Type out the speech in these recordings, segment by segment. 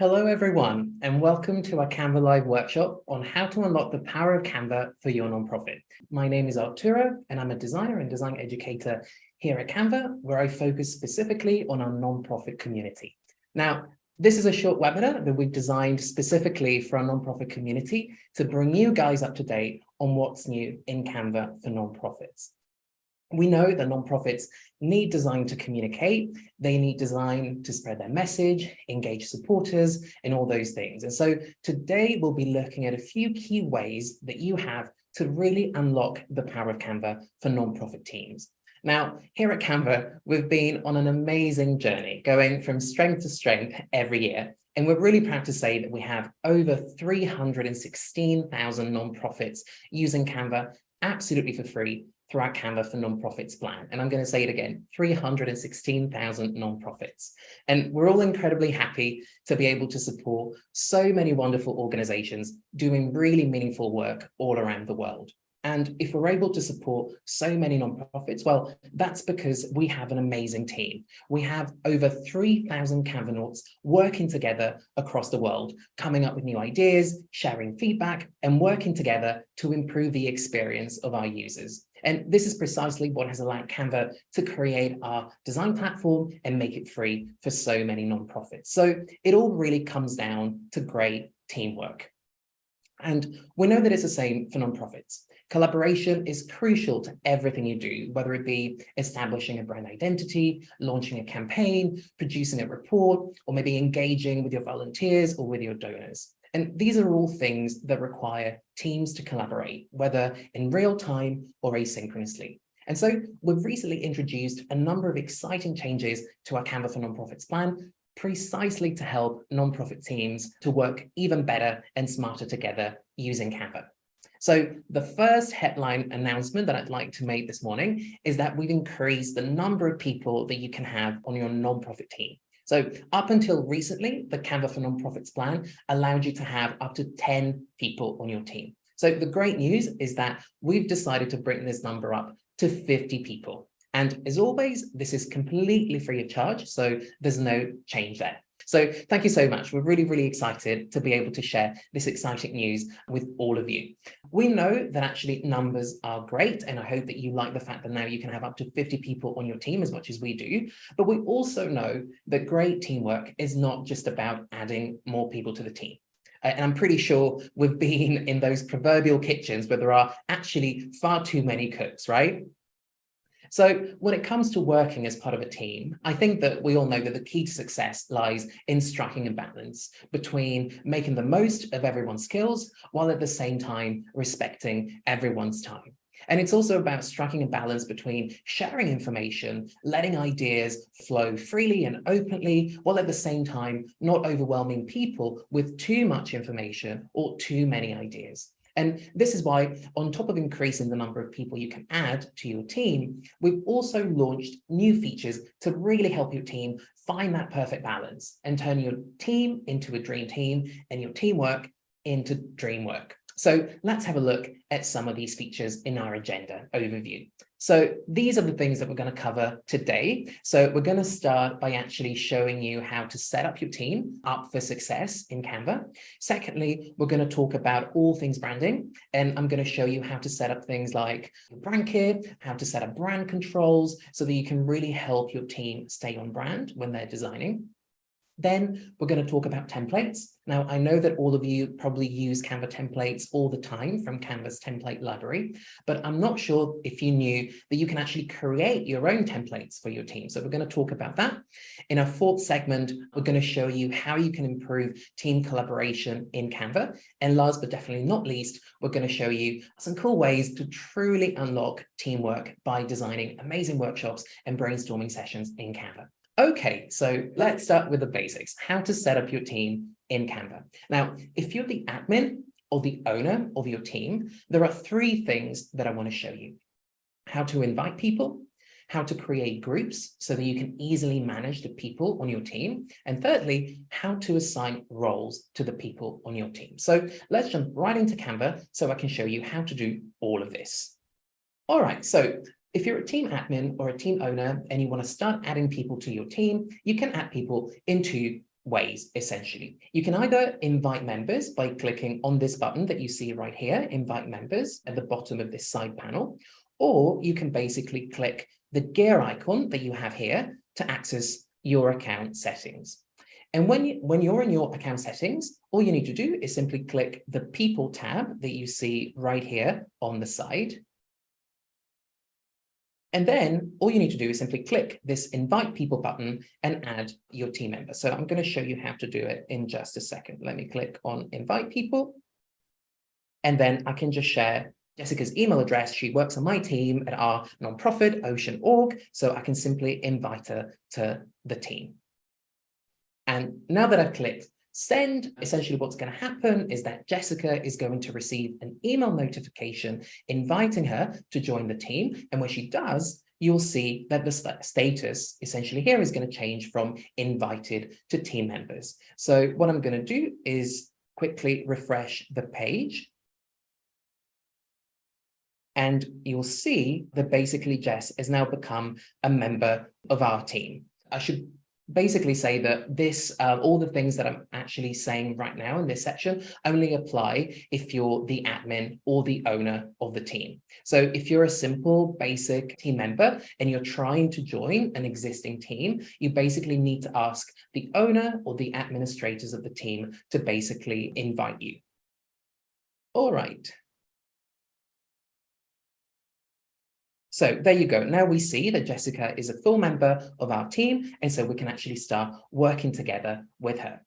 Hello everyone, and welcome to our Canva Live workshop on how to unlock the power of Canva for your nonprofit. My name is Arturo, and I'm a designer and design educator here at Canva, where I focus specifically on our nonprofit community. Now, this is a short webinar that we've designed specifically for our nonprofit community to bring you guys up to date on what's new in Canva for nonprofits. We know that nonprofits need design to communicate, they need design to spread their message, engage supporters, and all those things. And so today we'll be looking at a few key ways that you have to really unlock the power of Canva for nonprofit teams. Now, here at Canva, we've been on an amazing journey, going from strength to strength every year. And we're really proud to say that we have over 316,000 nonprofits using Canva absolutely for free through our Canva for Nonprofits plan. And I'm going to say it again, 316,000 nonprofits. And we're all incredibly happy to be able to support so many wonderful organizations doing really meaningful work all around the world. And if we're able to support so many nonprofits, well, that's because we have an amazing team. We have over 3,000 Canvanauts working together across the world, coming up with new ideas, sharing feedback, and working together to improve the experience of our users. And this is precisely what has allowed Canva to create our design platform and make it free for so many nonprofits. So it all really comes down to great teamwork. And we know that it's the same for nonprofits. Collaboration is crucial to everything you do, whether it be establishing a brand identity, launching a campaign, producing a report, or maybe engaging with your volunteers or with your donors. And these are all things that require teams to collaborate, whether in real time or asynchronously. And so we've recently introduced a number of exciting changes to our Canva for Nonprofits plan, precisely to help nonprofit teams to work even better and smarter together using Canva. So the first headline announcement that I'd like to make this morning is that we've increased the number of people that you can have on your nonprofit team. So up until recently, the Canva for Nonprofits plan allowed you to have up to 10 people on your team. So the great news is that we've decided to bring this number up to 50 people. And as always, this is completely free of charge, so there's no change there. So thank you so much. We're really, really excited to be able to share this exciting news with all of you. We know that actually numbers are great, and I hope that you like the fact that now you can have up to 50 people on your team as much as we do. But we also know that great teamwork is not just about adding more people to the team. And I'm pretty sure we've been in those proverbial kitchens where there are actually far too many cooks, right? So when it comes to working as part of a team, I think that we all know that the key to success lies in striking a balance between making the most of everyone's skills while at the same time respecting everyone's time. And it's also about striking a balance between sharing information, letting ideas flow freely and openly, while at the same time not overwhelming people with too much information or too many ideas. And this is why, on top of increasing the number of people you can add to your team, we've also launched new features to really help your team find that perfect balance and turn your team into a dream team and your teamwork into dream work. So let's have a look at some of these features in our agenda overview. So these are the things that we're going to cover today. So we're going to start by actually showing you how to set up your team up for success in Canva. Secondly, we're going to talk about all things branding, and I'm going to show you how to set up things like brand kit, how to set up brand controls so that you can really help your team stay on brand when they're designing. Then we're going to talk about templates. Now, I know that all of you probably use Canva templates all the time from Canva's template library, but I'm not sure if you knew that you can actually create your own templates for your team. So we're going to talk about that. In our fourth segment, we're going to show you how you can improve team collaboration in Canva. And last but definitely not least, we're going to show you some cool ways to truly unlock teamwork by designing amazing workshops and brainstorming sessions in Canva. Okay, so let's start with the basics, how to set up your team in Canva. Now, if you're the admin or the owner of your team, there are three things that I want to show you. How to invite people, how to create groups so that you can easily manage the people on your team, and thirdly, how to assign roles to the people on your team. So let's jump right into Canva so I can show you how to do all of this. All right, so if you're a team admin or a team owner and you want to start adding people to your team, you can add people into ways, essentially. You can either invite members by clicking on this button that you see right here, invite members at the bottom of this side panel, or you can basically click the gear icon that you have here to access your account settings. And when you're in your account settings, all you need to do is simply click the People tab that you see right here on the side. And then all you need to do is simply click this Invite People button and add your team member. So I'm going to show you how to do it in just a second. Let me click on Invite People. And then I can just share Jessica's email address. She works on my team at our nonprofit, Ocean Org. So I can simply invite her to the team. And now that I've clicked send, essentially what's going to happen is that Jessica is going to receive an email notification inviting her to join the team. And when she does, you'll see that the status essentially here is going to change from invited to team members. So what I'm going to do is quickly refresh the page. And you'll see that basically Jess has now become a member of our team. I should basically say that this, all the things that I'm actually saying right now in this section only apply if you're the admin or the owner of the team. So if you're a simple basic team member and you're trying to join an existing team, you basically need to ask the owner or the administrators of the team to basically invite you. All right. So there you go. Now we see that Jessica is a full member of our team, and so we can actually start working together with her.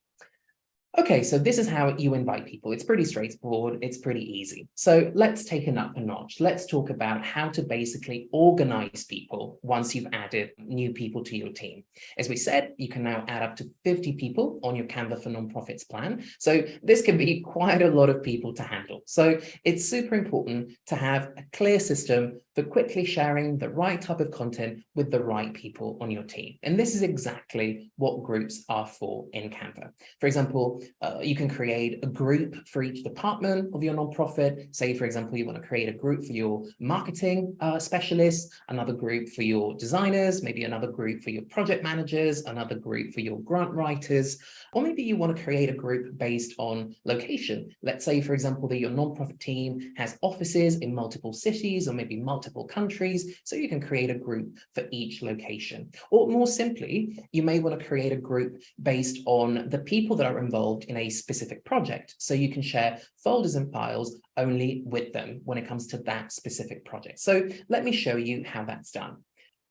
Okay, so this is how you invite people. It's pretty straightforward. It's pretty easy. So let's take it up a notch. Let's talk about how to basically organize people once you've added new people to your team. As we said, you can now add up to 50 people on your Canva for Nonprofits plan. So this can be quite a lot of people to handle. So it's super important to have a clear system for quickly sharing the right type of content with the right people on your team. And this is exactly what groups are for in Canva. For example, you can create a group for each department of your nonprofit. Say, for example, you want to create a group for your marketing specialists, another group for your designers, maybe another group for your project managers, another group for your grant writers, or maybe you want to create a group based on location. Let's say, for example, that your nonprofit team has offices in multiple cities or maybe multiple countries, so you can create a group for each location. Or more simply, you may want to create a group based on the people that are involved in a specific project, so you can share folders and files only with them when it comes to that specific project. So let me show you how that's done.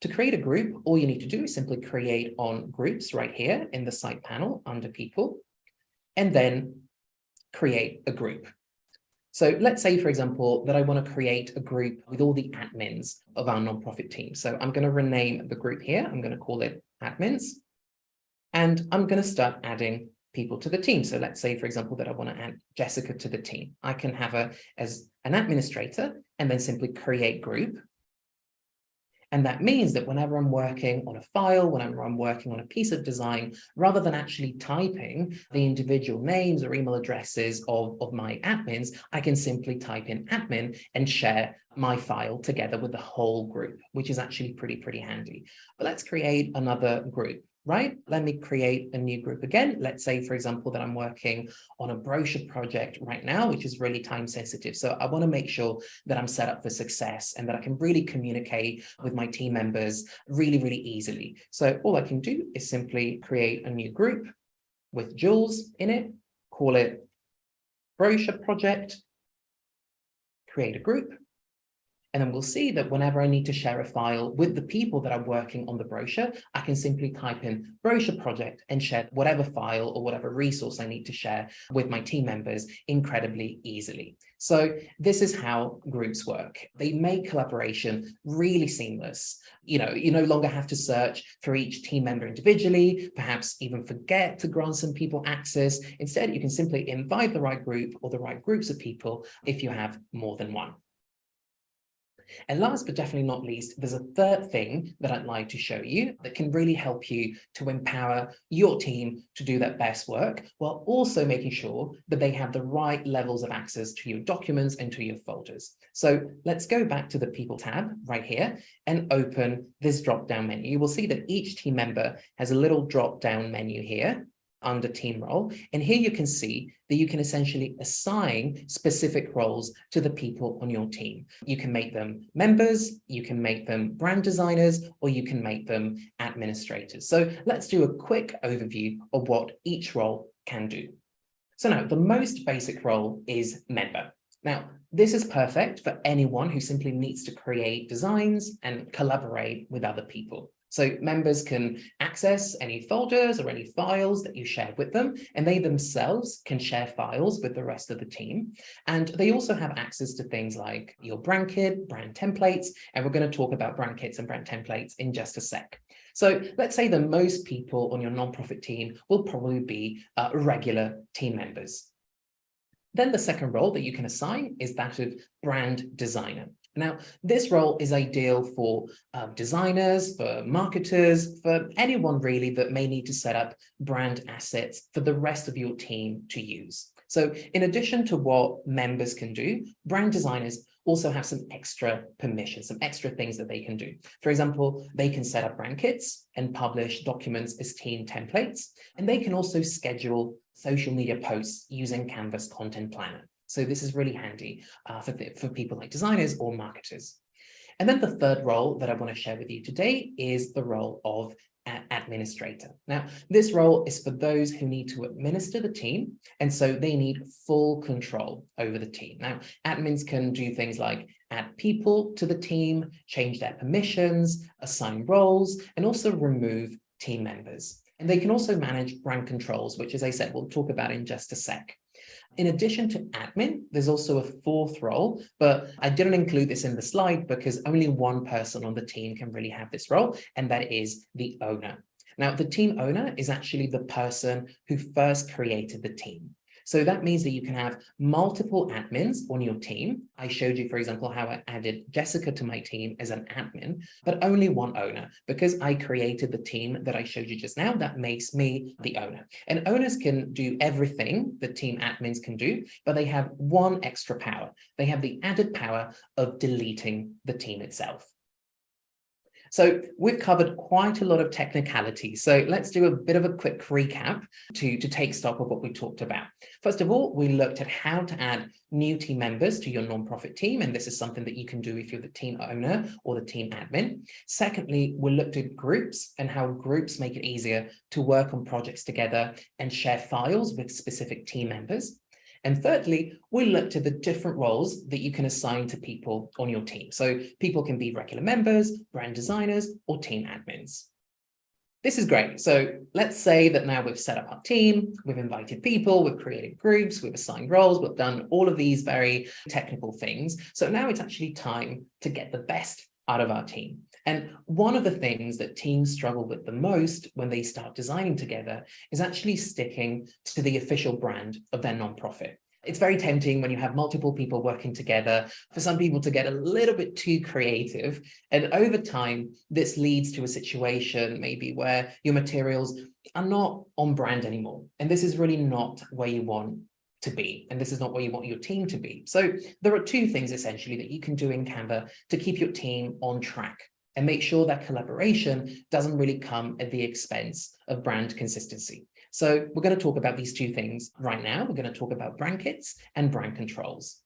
To create a group, all you need to do is simply create on groups right here in the side panel under people, and then create a group. So let's say, for example, that I want to create a group with all the admins of our nonprofit team. So I'm going to rename the group here. I'm going to call it admins, and I'm going to start adding people to the team. So let's say, for example, that I want to add Jessica to the team. I can have her as an administrator and then simply create group. And that means that whenever I'm working on a file, whenever I'm working on a piece of design, rather than actually typing the individual names or email addresses of my admins, I can simply type in admin and share my file together with the whole group, which is actually pretty handy. But let's create another group. Right? Let me create a new group again. Let's say, for example, that I'm working on a brochure project right now, which is really time sensitive. So I want to make sure that I'm set up for success and that I can really communicate with my team members really easily. So all I can do is simply create a new group with Jules in it, call it brochure project, create a group. And then we'll see that whenever I need to share a file with the people that are working on the brochure, I can simply type in brochure project and share whatever file or whatever resource I need to share with my team members incredibly easily. So this is how groups work. They make collaboration really seamless. You no longer have to search for each team member individually, perhaps even forget to grant some people access. Instead, you can simply invite the right group or the right groups of people if you have more than one. And last but definitely not least, there's a third thing that I'd like to show you that can really help you to empower your team to do their best work, while also making sure that they have the right levels of access to your documents and to your folders. So let's go back to the People tab right here and open this drop-down menu. You will see that each team member has a little drop-down menu here. under team role. And here you can see that you can essentially assign specific roles to the people on your team. You can make them members, you can make them brand designers, or you can make them administrators. So let's do a quick overview of what each role can do. So now the most basic role is member. Now, this is perfect for anyone who simply needs to create designs and collaborate with other people. So members can access any folders or any files that you share with them, and they themselves can share files with the rest of the team. And they also have access to things like your brand kit, brand templates, and we're going to talk about brand kits and brand templates in just a sec. So let's say that most people on your nonprofit team will probably be regular team members. Then the second role that you can assign is that of brand designer. Now, this role is ideal for designers, for marketers, for anyone really that may need to set up brand assets for the rest of your team to use. So in addition to what members can do, brand designers also have some extra permissions, some extra things that they can do. For example, they can set up brand kits and publish documents as team templates, and they can also schedule social media posts using Canva's content planner. So this is really handy for people like designers or marketers. And then the third role that I want to share with you today is the role of administrator. Now, this role is for those who need to administer the team, and so they need full control over the team. Now, admins can do things like add people to the team, change their permissions, assign roles, and also remove team members. And they can also manage brand controls, which, as I said, we'll talk about in just a sec. In addition to admin, there's also a fourth role, but I didn't include this in the slide because only one person on the team can really have this role, and that is the owner. Now, the team owner is actually the person who first created the team. So that means that you can have multiple admins on your team. I showed you, for example, how I added Jessica to my team as an admin, but only one owner. Because I created the team that I showed you just now, that makes me the owner. And owners can do everything that team admins can do, but they have one extra power. They have the added power of deleting the team itself. So we've covered quite a lot of technicality. So let's do a bit of a quick recap to take stock of what we talked about. First of all, we looked at how to add new team members to your nonprofit team. And this is something that you can do if you're the team owner or the team admin. Secondly, we looked at groups and how groups make it easier to work on projects together and share files with specific team members. And thirdly, we looked at the different roles that you can assign to people on your team. So people can be regular members, brand designers, or team admins. This is great. So let's say that now we've set up our team, we've invited people, we've created groups, we've assigned roles, we've done all of these very technical things. So now it's actually time to get the best out of our team. And one of the things that teams struggle with the most when they start designing together is actually sticking to the official brand of their nonprofit. It's very tempting when you have multiple people working together for some people to get a little bit too creative. And over time, this leads to a situation maybe where your materials are not on brand anymore. And this is really not where you want to be. And this is not where you want your team to be. So there are two things essentially that you can do in Canva to keep your team on track and make sure that collaboration doesn't really come at the expense of brand consistency. So we're going to talk about these two things right now. We're going to talk about brand kits and brand controls.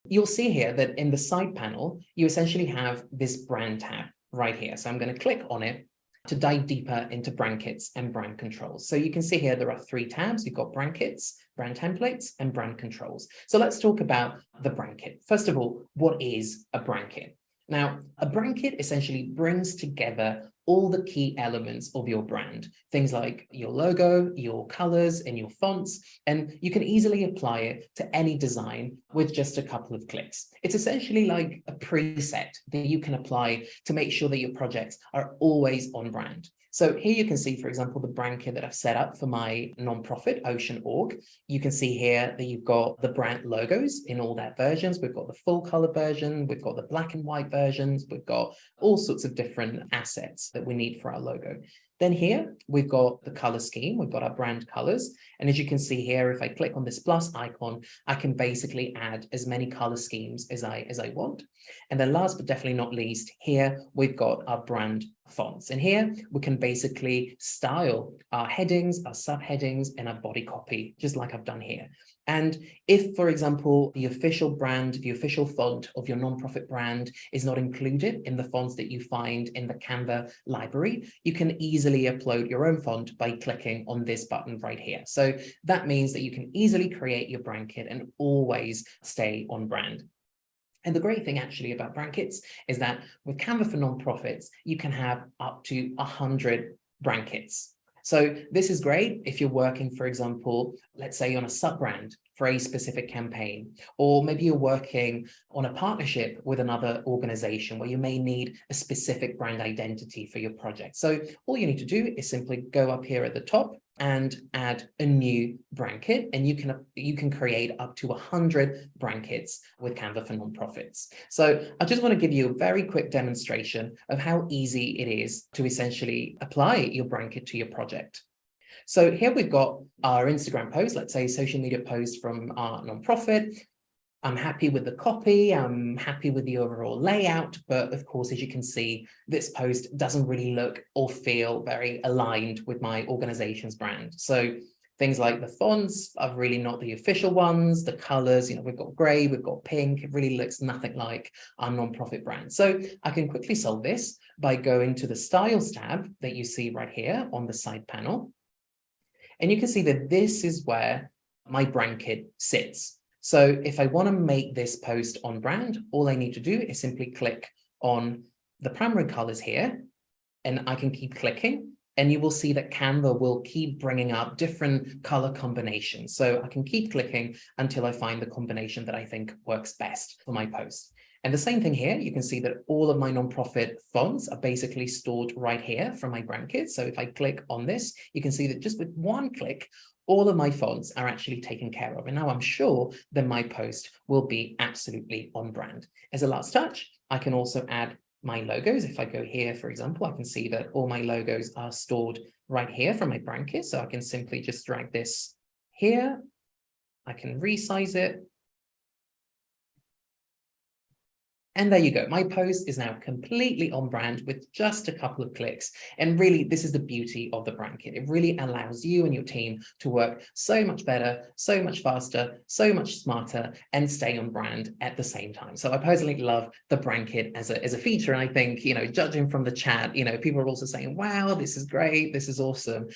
You'll see here that in the side panel, you essentially have this brand tab right here. So I'm going to click on it to dive deeper into brand kits and brand controls. So you can see here, there are three tabs. You've got brand kits, brand templates, and brand controls. So let's talk about the brand kit. First of all, what is a brand kit? Now, a brand kit essentially brings together all the key elements of your brand, things like your logo, your colors, and your fonts, and you can easily apply it to any design with just a couple of clicks. It's essentially like a preset that you can apply to make sure that your projects are always on brand. So here you can see, for example, the brand kit that I've set up for my nonprofit, Ocean.org. You can see here that you've got the brand logos in all their versions. We've got the full color version. We've got the black and white versions. We've got all sorts of different assets that we need for our logo. Then here, we've got the color scheme. We've got our brand colors. And as you can see here, if I click on this plus icon, I can basically add as many color schemes as I want. And then last but definitely not least, here, we've got our brand fonts. And here we can basically style our headings, our subheadings, and our body copy, just like I've done here. And if, for example, the official brand, the official font of your nonprofit brand is not included in the fonts that you find in the Canva library, you can easily upload your own font by clicking on this button right here. So that means that you can easily create your brand kit and always stay on brand. And the great thing actually about brand kits is that with Canva for Nonprofits, you can have up to 100 brand kits. So this is great if you're working, for example, let's say on a sub-brand for a specific campaign, or maybe you're working on a partnership with another organization where you may need a specific brand identity for your project. So all you need to do is simply go up here at the top and add a new brand kit, and you can create up to 100 brand kits with Canva for Nonprofits. So I just want to give you a very quick demonstration of how easy it is to essentially apply your brand kit to your project. So here we've got our Instagram post, let's say social media post from our nonprofit. I'm happy with the copy, I'm happy with the overall layout, but of course, as you can see, this post doesn't really look or feel very aligned with my organization's brand. So things like the fonts are really not the official ones, the colors, we've got gray, we've got pink, it really looks nothing like our nonprofit brand. So I can quickly solve this by going to the Styles tab that you see right here on the side panel. And you can see that this is where my brand kit sits. So if I want to make this post on brand, all I need to do is simply click on the primary colors here, and I can keep clicking, and you will see that Canva will keep bringing up different color combinations. So I can keep clicking until I find the combination that I think works best for my post. And the same thing here, you can see that all of my nonprofit fonts are basically stored right here from my brand kit. So if I click on this, you can see that just with one click, all of my fonts are actually taken care of. And now I'm sure that my post will be absolutely on brand. As a last touch, I can also add my logos. If I go here, for example, I can see that all my logos are stored right here from my brand kit. So I can simply just drag this here. I can resize it. And there you go. My post is now completely on brand with just a couple of clicks. And really, this is the beauty of the brand kit. It really allows you and your team to work so much better, so much faster, so much smarter, and stay on brand at the same time. So I personally love the brand kit as a feature. And I think, judging from the chat, people are also saying, wow, this is great. This is awesome.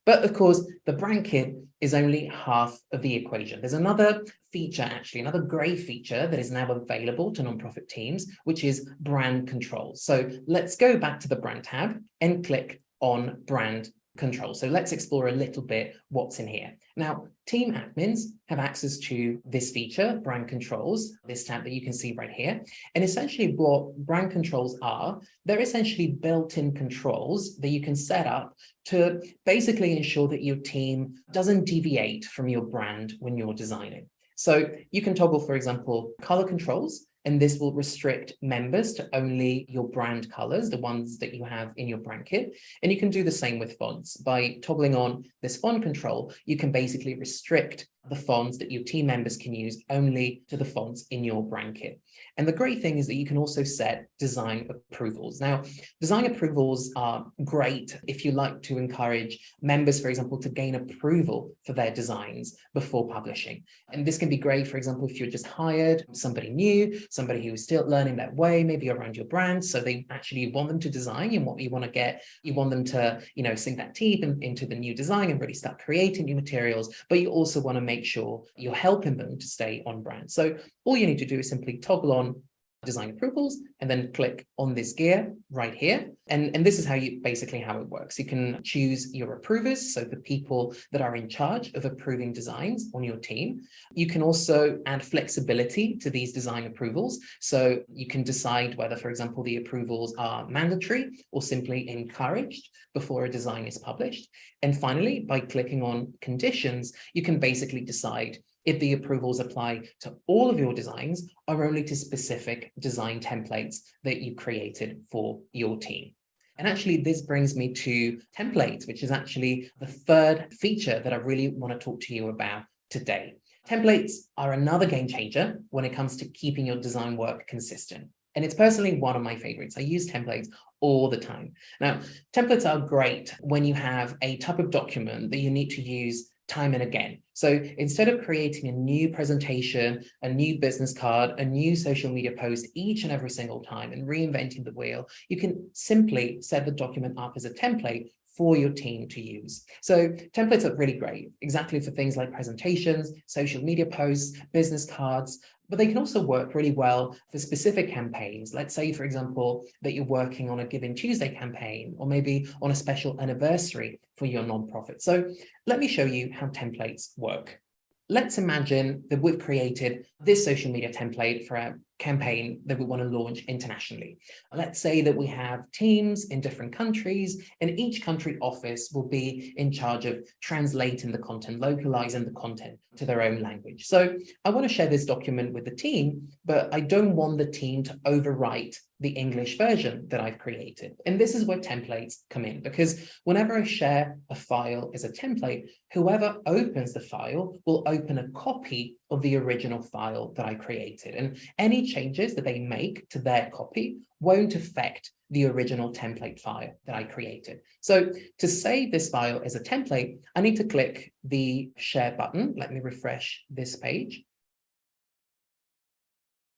But of course, the brand kit is only half of the equation. There's another feature, actually, another great feature that is now available to nonprofit teams, which is brand control. So let's go back to the brand tab and click on brand control. So let's explore a little bit what's in here. Now, team admins have access to this feature, brand controls, this tab that you can see right here. And essentially what brand controls are, they're essentially built-in controls that you can set up to basically ensure that your team doesn't deviate from your brand when you're designing. So you can toggle, for example, color controls, and this will restrict members to only your brand colors, the ones that you have in your brand kit. And you can do the same with fonts. By toggling on this font control, you can basically restrict the fonts that your team members can use only to the fonts in your brand kit. And the great thing is that you can also set design approvals. Now, design approvals are great if you like to encourage members, for example, to gain approval for their designs before publishing. And this can be great, for example, if you're just hired somebody new, somebody who is still learning their way, maybe around your brand. So they actually want them to design, and what you want to get, you want them to, sink that teeth into the new design and really start creating new materials, but you also want to make sure you're helping them to stay on brand. So all you need to do is simply toggle on design approvals and then click on this gear right here. And this is how it works. You can choose your approvers, so the people that are in charge of approving designs on your team. You can also add flexibility to these design approvals. So you can decide whether, for example, the approvals are mandatory or simply encouraged before a design is published. And finally, by clicking on conditions, you can basically decide if the approvals apply to all of your designs or only to specific design templates that you created for your team. And actually, this brings me to templates, which is actually the third feature that I really want to talk to you about today. Templates are another game changer when it comes to keeping your design work consistent. And it's personally one of my favorites. I use templates all the time. Now, templates are great when you have a type of document that you need to use time and again. So instead of creating a new presentation, a new business card, a new social media post each and every single time and reinventing the wheel, you can simply set the document up as a template for your team to use. So templates are really great, exactly for things like presentations, social media posts, business cards, but they can also work really well for specific campaigns. Let's say, for example, that you're working on a Giving Tuesday campaign, or maybe on a special anniversary for your nonprofit. So let me show you how templates work. Let's imagine that we've created this social media template for a campaign that we want to launch internationally. Let's say that we have teams in different countries, and each country office will be in charge of translating the content, localizing the content to their own language. So I want to share this document with the team, but I don't want the team to overwrite the English version that I've created. And this is where templates come in, because whenever I share a file as a template, whoever opens the file will open a copy of the original file that I created. And any changes that they make to their copy won't affect the original template file that I created. So to save this file as a template, I need to click the share button. Let me refresh this page.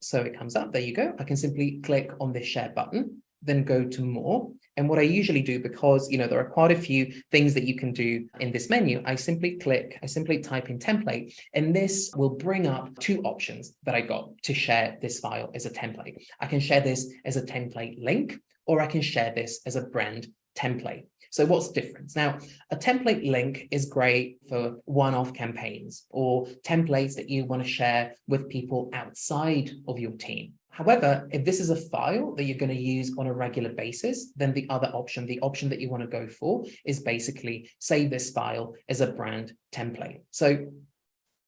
So it comes up, there you go. I can simply click on this share button, then go to more. And what I usually do, because there are quite a few things that you can do in this menu, I simply type in template, and this will bring up two options that I got to share this file as a template. I can share this as a template link, or I can share this as a brand template. So what's the difference? Now, a template link is great for one-off campaigns or templates that you want to share with people outside of your team. However, if this is a file that you're going to use on a regular basis, then the option that you want to go for is basically save this file as a brand template. So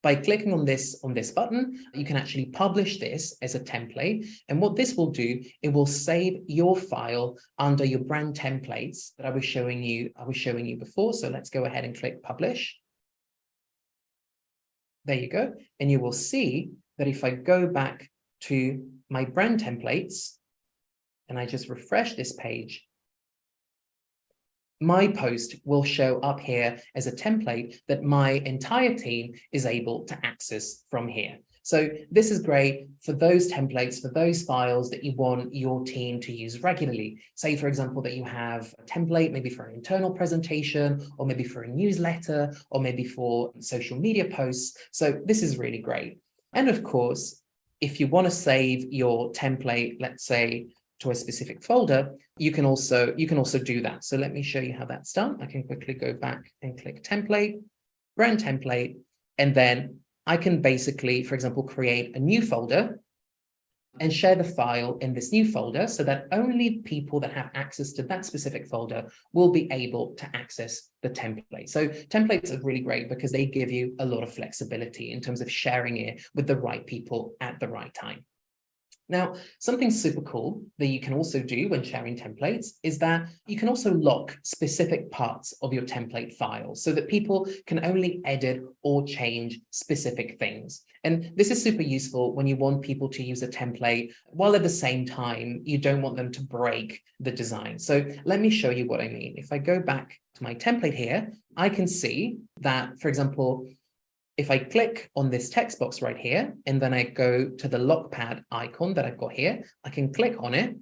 by clicking on this button, you can actually publish this as a template. And what this will do, it will save your file under your brand templates that I was showing you before. So let's go ahead and click publish. There you go. And you will see that if I go back to my brand templates and I just refresh this page, my post will show up here as a template that my entire team is able to access from here. So this is great for those templates, for those files that you want your team to use regularly. Say, for example, that you have a template maybe for an internal presentation, or maybe for a newsletter, or maybe for social media posts. So this is really great. And of course, if you want to save your template, let's say, to a specific folder, you can also do that. So let me show you how that's done. I can quickly go back and click template, brand template, and then I can basically, for example, create a new folder and share the file in this new folder so that only people that have access to that specific folder will be able to access the template. So templates are really great because they give you a lot of flexibility in terms of sharing it with the right people at the right time. Now, something super cool that you can also do when sharing templates is that you can also lock specific parts of your template file so that people can only edit or change specific things. And this is super useful when you want people to use a template while at the same time you don't want them to break the design. So let me show you what I mean. If I go back to my template here, I can see that, for example, if I click on this text box right here, and then I go to the lockpad icon that I've got here, I can click on it,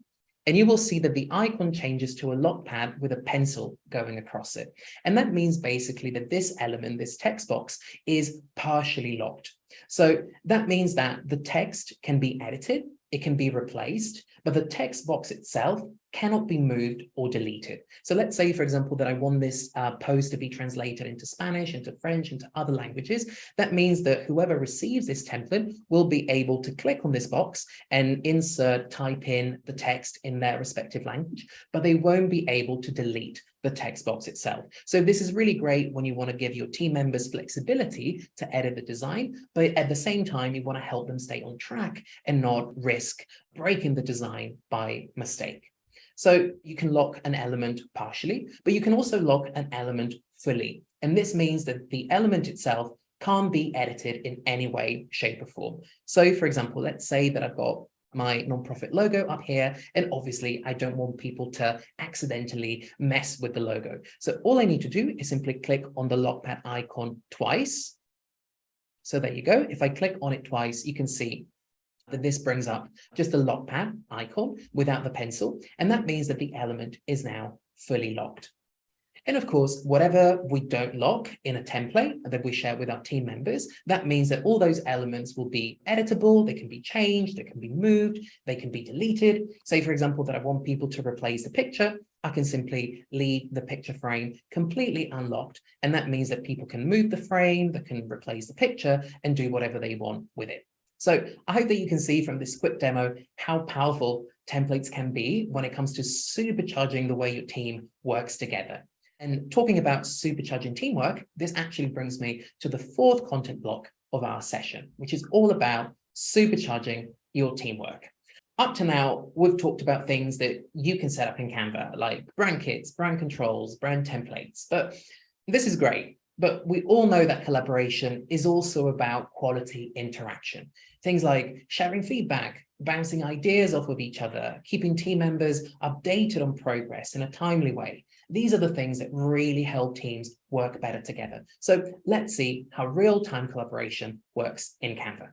and you will see that the icon changes to a lockpad with a pencil going across it. And that means basically that this element, this text box, is partially locked. So that means that the text can be edited, it can be replaced, but the text box itself cannot be moved or deleted. So let's say, for example, that I want this post to be translated into Spanish, into French, into other languages. That means that whoever receives this template will be able to click on this box and type in the text in their respective language, but they won't be able to delete the text box itself. So this is really great when you want to give your team members flexibility to edit the design, but at the same time, you want to help them stay on track and not risk breaking the design by mistake. So you can lock an element partially, but you can also lock an element fully. And this means that the element itself can't be edited in any way, shape, or form. So for example, let's say that I've got my nonprofit logo up here. And obviously I don't want people to accidentally mess with the logo. So all I need to do is simply click on the lockpad icon twice. So there you go. If I click on it twice, you can see that this brings up just a lockpad icon without the pencil. And that means that the element is now fully locked. And of course, whatever we don't lock in a template that we share with our team members, that means that all those elements will be editable, they can be changed, they can be moved, they can be deleted. Say, for example, that I want people to replace the picture, I can simply leave the picture frame completely unlocked. And that means that people can move the frame, they can replace the picture and do whatever they want with it. So I hope that you can see from this quick demo how powerful templates can be when it comes to supercharging the way your team works together. And talking about supercharging teamwork, this actually brings me to the fourth content block of our session, which is all about supercharging your teamwork. Up to now, we've talked about things that you can set up in Canva, like brand kits, brand controls, brand templates, but this is great. But we all know that collaboration is also about quality interaction. Things like sharing feedback, bouncing ideas off of each other, keeping team members updated on progress in a timely way. These are the things that really help teams work better together. So let's see how real-time collaboration works in Canva.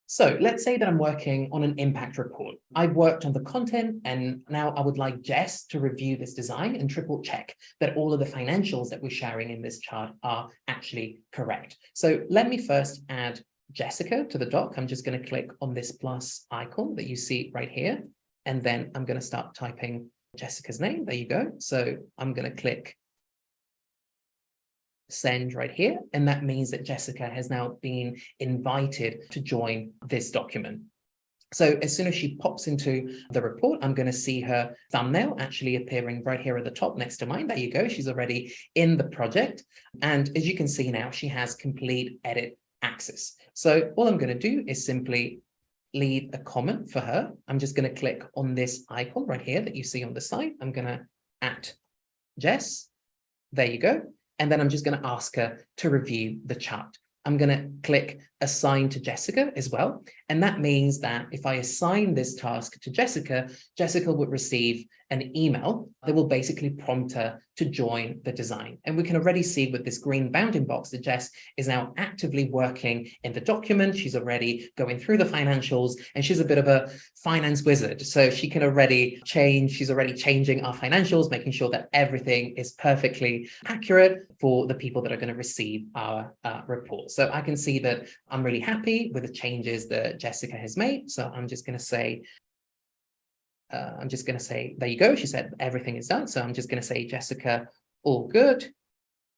So let's say that I'm working on an impact report. I've worked on the content and now I would like Jess to review this design and triple check that all of the financials that we're sharing in this chart are actually correct. So let me first add Jessica to the doc. I'm just going to click on this plus icon that you see right here. And then I'm going to start typing Jessica's name. There you go. So I'm going to click send right here. And that means that Jessica has now been invited to join this document. So as soon as she pops into the report, I'm going to see her thumbnail actually appearing right here at the top next to mine. There you go. She's already in the project. And as you can see now, she has complete edit access. So all I'm going to do is simply leave a comment for her. I'm just going to click on this icon right here that you see on the side. I'm going to @Jess. There you go. And then I'm just going to ask her to review the chart. I'm going to click assign to Jessica as well. And that means that if I assign this task to Jessica, Jessica would receive an email that will basically prompt her to join the design. And we can already see with this green bounding box that Jess is now actively working in the document. She's already going through the financials and she's a bit of a finance wizard. So she can already change, she's already changing our financials, making sure that everything is perfectly accurate for the people that are going to receive our report. So I can see that I'm really happy with the changes that Jessica has made. So I'm just going to say, there you go. She said everything is done. So I'm just going to say, Jessica, all good.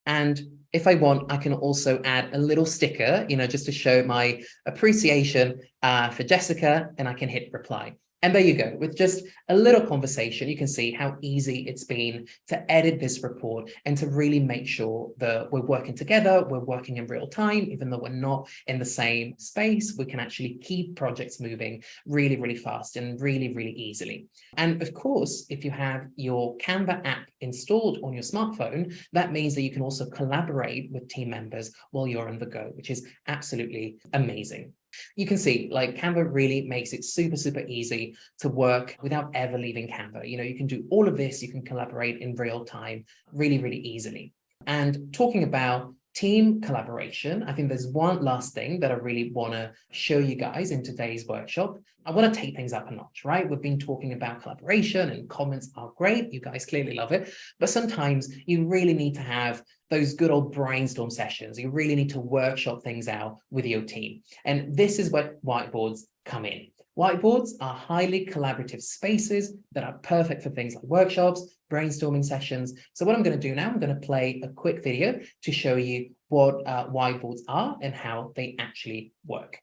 And if I want, I can also add a little sticker, just to show my appreciation for Jessica, and I can hit reply. And there you go. With just a little conversation, you can see how easy it's been to edit this report and to really make sure that we're working together, we're working in real time, even though we're not in the same space, we can actually keep projects moving really, really fast and really, really easily. And of course, if you have your Canva app installed on your smartphone, that means that you can also collaborate with team members while you're on the go, which is absolutely amazing. You can see like Canva really makes it super, super easy to work without ever leaving Canva. You can do all of this, you can collaborate in real time really, really easily. And talking about team collaboration, I think there's one last thing that I really want to show you guys in today's workshop. I want to take things up a notch, right? We've been talking about collaboration and comments are great. You guys clearly love it. But sometimes you really need to have those good old brainstorm sessions. You really need to workshop things out with your team. And this is where whiteboards come in. Whiteboards are highly collaborative spaces that are perfect for things like workshops, brainstorming sessions. So what I'm going to do now, I'm going to play a quick video to show you what whiteboards are and how they actually work.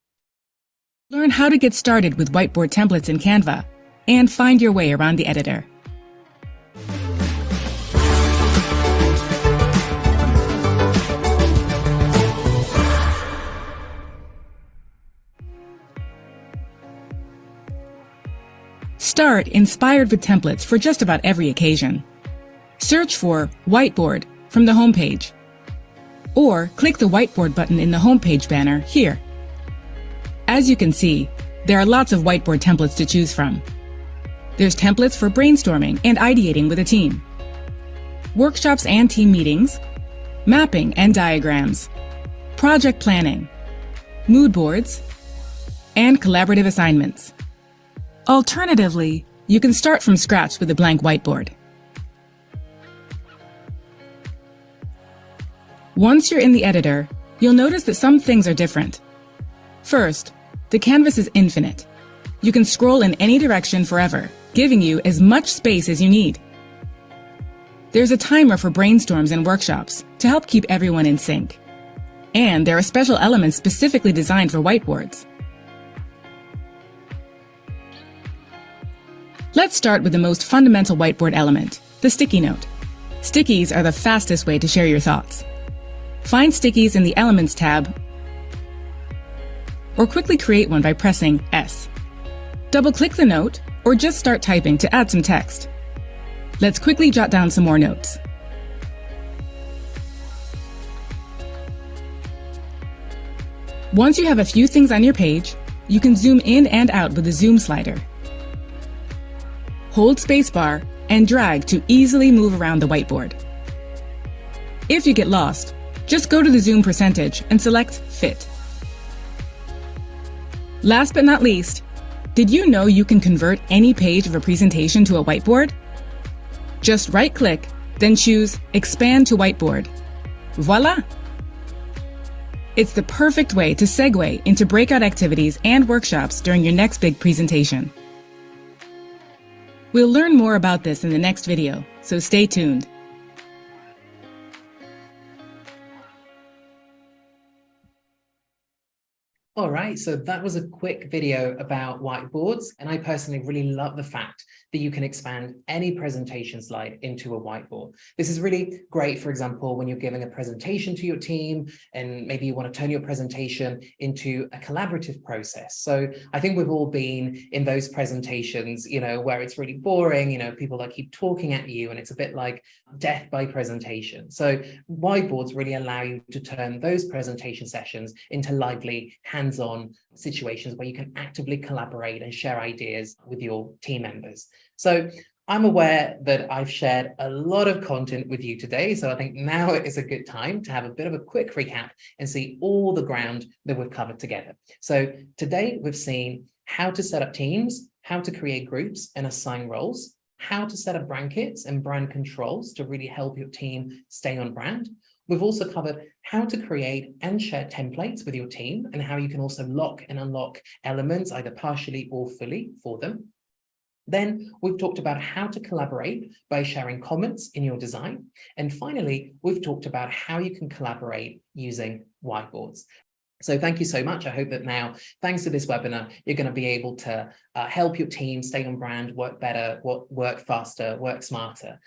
Learn how to get started with whiteboard templates in Canva and find your way around the editor. Start inspired with templates for just about every occasion. Search for Whiteboard from the homepage, or click the Whiteboard button in the homepage banner here. As you can see, There are lots of whiteboard templates to choose from. There's templates for brainstorming and ideating with a team, workshops and team meetings, mapping and diagrams, project planning, mood boards, and collaborative assignments. Alternatively, you can start from scratch with a blank whiteboard. Once you're in the editor, you'll notice that some things are different. First, the canvas is infinite. You can scroll in any direction forever, giving you as much space as you need. There's a timer for brainstorms and workshops to help keep everyone in sync. And there are special elements specifically designed for whiteboards. Let's start with the most fundamental whiteboard element, the sticky note. Stickies are the fastest way to share your thoughts. Find stickies in the Elements tab, or quickly create one by pressing S. Double-click the note, or just start typing to add some text. Let's quickly jot down some more notes. Once you have a few things on your page, you can zoom in and out with the zoom slider. Hold spacebar and drag to easily move around the whiteboard. If you get lost, just go to the zoom percentage and select Fit. Last but not least, did you know you can convert any page of a presentation to a whiteboard? Just right-click, then choose Expand to Whiteboard. Voila! It's the perfect way to segue into breakout activities and workshops during your next big presentation. We'll learn more about this in the next video, so stay tuned. All right, so that was a quick video about whiteboards, and I personally really love the fact that you can expand any presentation slide into a whiteboard. This is really great, for example, when you're giving a presentation to your team and maybe you want to turn your presentation into a collaborative process. So I think we've all been in those presentations, where it's really boring, people that keep talking at you and it's a bit like death by presentation. So whiteboards really allow you to turn those presentation sessions into lively, hands-on situations where you can actively collaborate and share ideas with your team members. So I'm aware that I've shared a lot of content with you today, so I think now is a good time to have a bit of a quick recap and see all the ground that we've covered together. So today we've seen how to set up teams, how to create groups and assign roles, how to set up brand kits and brand controls to really help your team stay on brand. We've also covered how to create and share templates with your team and how you can also lock and unlock elements either partially or fully for them. Then we've talked about how to collaborate by sharing comments in your design. And finally, we've talked about how you can collaborate using whiteboards. So thank you so much. I hope that now, thanks to this webinar, you're going to be able to help your team stay on brand, work better, work faster, work smarter.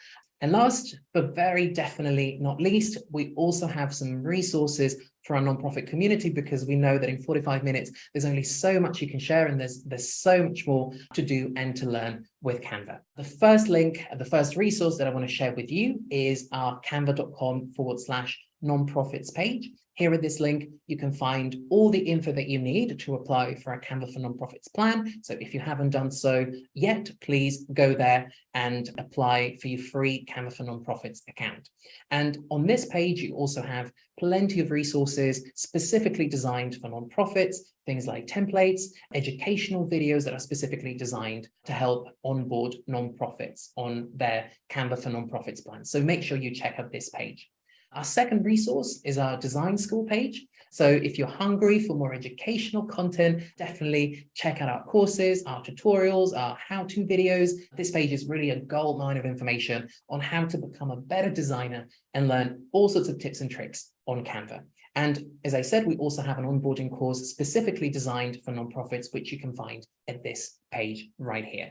And last, but very definitely not least, we also have some resources for our nonprofit community, because we know that in 45 minutes, there's only so much you can share and there's so much more to do and to learn with Canva. The first link, the first resource that I want to share with you is our canva.com/nonprofits page. Here at this link, you can find all the info that you need to apply for our Canva for Nonprofits plan. So if you haven't done so yet, please go there and apply for your free Canva for Nonprofits account. And on this page, you also have plenty of resources specifically designed for nonprofits, things like templates, educational videos that are specifically designed to help onboard nonprofits on their Canva for Nonprofits plan. So make sure you check out this page. Our second resource is our design school page. So if you're hungry for more educational content, definitely check out our courses, our tutorials, our how-to videos. This page is really a gold mine of information on how to become a better designer and learn all sorts of tips and tricks on Canva. And as I said, we also have an onboarding course specifically designed for nonprofits, which you can find at this page right here.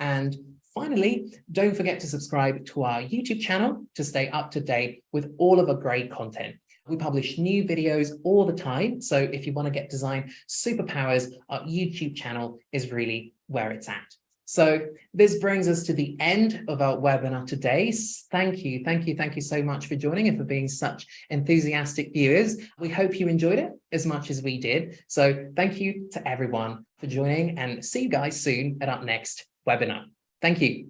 And finally, don't forget to subscribe to our YouTube channel to stay up to date with all of our great content. We publish new videos all the time, so if you want to get design superpowers, our YouTube channel is really where it's at. So this brings us to the end of our webinar today. Thank you so much for joining and for being such enthusiastic viewers. We hope you enjoyed it as much as we did. So thank you to everyone for for joining, and see you guys soon at our next webinar. Thank you.